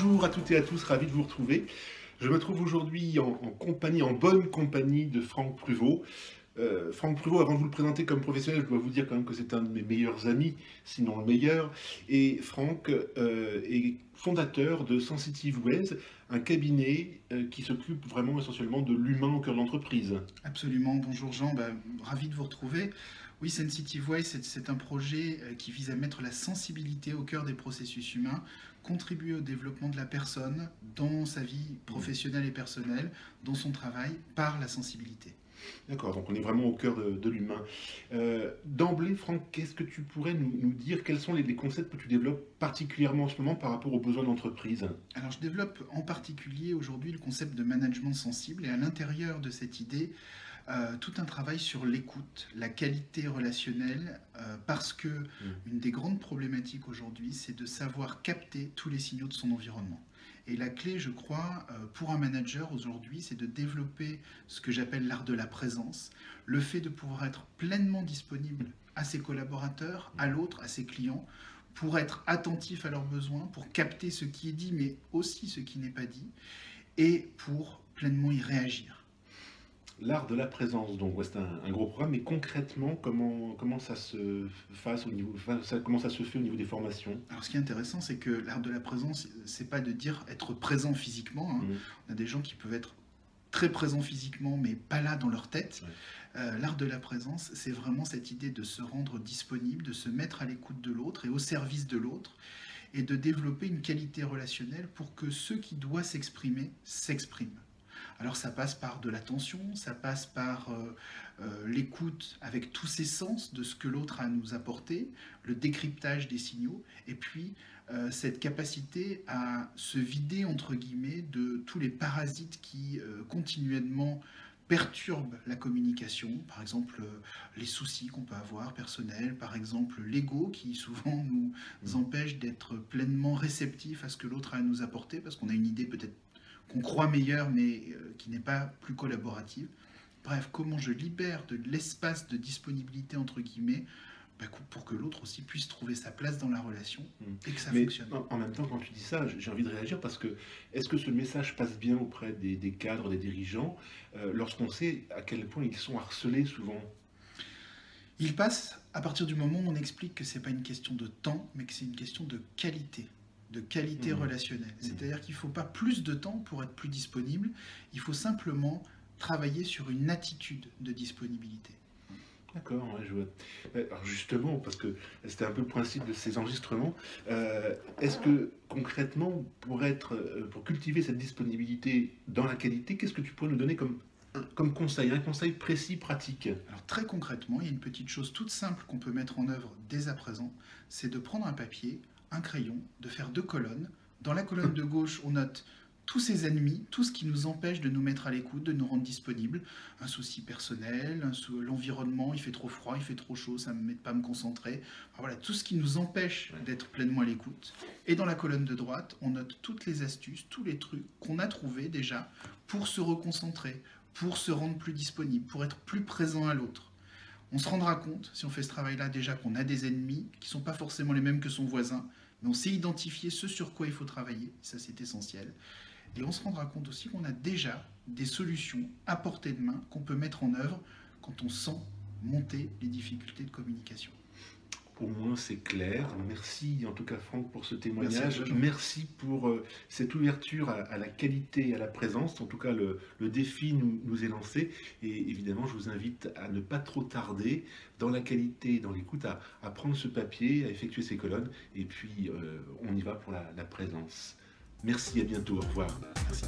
Bonjour à toutes et à tous, ravi de vous retrouver. Je me trouve aujourd'hui en bonne compagnie de Franck Pruvot. Franck Pruvot, avant de vous le présenter comme professionnel, je dois vous dire quand même que c'est un de mes meilleurs amis, sinon le meilleur. Et Franck est fondateur de Sensitive Ways, un cabinet qui s'occupe vraiment essentiellement de l'humain au cœur de l'entreprise. Absolument, bonjour Jean, ravi de vous retrouver. Oui, Sensitive Way, c'est un projet qui vise à mettre la sensibilité au cœur des processus humains, contribuer au développement de la personne dans sa vie professionnelle et personnelle, dans son travail, par la sensibilité. D'accord, donc on est vraiment au cœur de l'humain. D'emblée, Franck, qu'est-ce que tu pourrais nous dire? Quels sont les concepts que tu développes particulièrement en ce moment par rapport aux besoins d'entreprise? Alors, je développe en particulier aujourd'hui le concept de management sensible et à l'intérieur de cette idée, tout un travail sur l'écoute, la qualité relationnelle, parce que une des grandes problématiques aujourd'hui, c'est de savoir capter tous les signaux de son environnement. Et la clé, je crois, pour un manager aujourd'hui, c'est de développer ce que j'appelle l'art de la présence, le fait de pouvoir être pleinement disponible à ses collaborateurs, à l'autre, à ses clients, pour être attentif à leurs besoins, pour capter ce qui est dit, mais aussi ce qui n'est pas dit, et pour pleinement y réagir. L'art de la présence, donc ouais, c'est un gros programme, mais concrètement, comment ça se comment ça se fait au niveau des formations? Alors, ce qui est intéressant, c'est que l'art de la présence, c'est pas de dire être présent physiquement, hein. On a des gens qui peuvent être très présents physiquement, mais pas là dans leur tête. Ouais. L'art de la présence, c'est vraiment cette idée de se rendre disponible, de se mettre à l'écoute de l'autre et au service de l'autre, et de développer une qualité relationnelle pour que ceux qui doivent s'exprimer s'expriment. Alors ça passe par de l'attention, ça passe par l'écoute avec tous ses sens de ce que l'autre a à nous apporter, le décryptage des signaux, et puis cette capacité à se vider, entre guillemets, de tous les parasites qui continuellement perturbent la communication, par exemple les soucis qu'on peut avoir personnels, par exemple l'ego qui souvent nous empêche d'être pleinement réceptif à ce que l'autre a à nous apporter, parce qu'on a une idée peut-être qu'on croit meilleure, mais qui n'est pas plus collaborative. Bref, comment je libère de l'espace de disponibilité, entre guillemets, pour que l'autre aussi puisse trouver sa place dans la relation et que ça fonctionne. En même temps, quand tu dis ça, j'ai envie de réagir parce que est-ce que ce message passe bien auprès des cadres, des dirigeants, lorsqu'on sait à quel point ils sont harcelés souvent? Il passe à partir du moment où on explique que ce n'est pas une question de temps, mais que c'est une question de qualité relationnelle. C'est-à-dire qu'il ne faut pas plus de temps pour être plus disponible, il faut simplement travailler sur une attitude de disponibilité. D'accord, ouais, je vois. Alors justement, parce que c'était un peu le principe de ces enregistrements, est-ce que concrètement, pour cultiver cette disponibilité dans la qualité, qu'est-ce que tu pourrais nous donner comme conseil, un conseil précis, pratique? Alors très concrètement, il y a une petite chose toute simple qu'on peut mettre en œuvre dès à présent, c'est de prendre un papier, un crayon, de faire 2 colonnes. Dans la colonne de gauche, on note tous ses ennemis, tout ce qui nous empêche de nous mettre à l'écoute, de nous rendre disponibles. Un souci personnel, l'environnement, il fait trop froid, il fait trop chaud, ça ne m'aide pas à me concentrer. Enfin, voilà, tout ce qui nous empêche d'être pleinement à l'écoute. Et dans la colonne de droite, on note toutes les astuces, tous les trucs qu'on a trouvés déjà pour se reconcentrer, pour se rendre plus disponible, pour être plus présent à l'autre. On se rendra compte, si on fait ce travail-là, déjà qu'on a des ennemis qui ne sont pas forcément les mêmes que son voisin, mais on sait identifier ce sur quoi il faut travailler, ça c'est essentiel. Et on se rendra compte aussi qu'on a déjà des solutions à portée de main qu'on peut mettre en œuvre quand on sent monter les difficultés de communication. Au moins c'est clair. Merci en tout cas Franck pour ce témoignage. Merci pour cette ouverture à la qualité et à la présence. En tout cas le défi nous est lancé et évidemment je vous invite à ne pas trop tarder dans la qualité et dans l'écoute à prendre ce papier, à effectuer ces colonnes et puis on y va pour la présence. Merci, à bientôt, au revoir. Merci.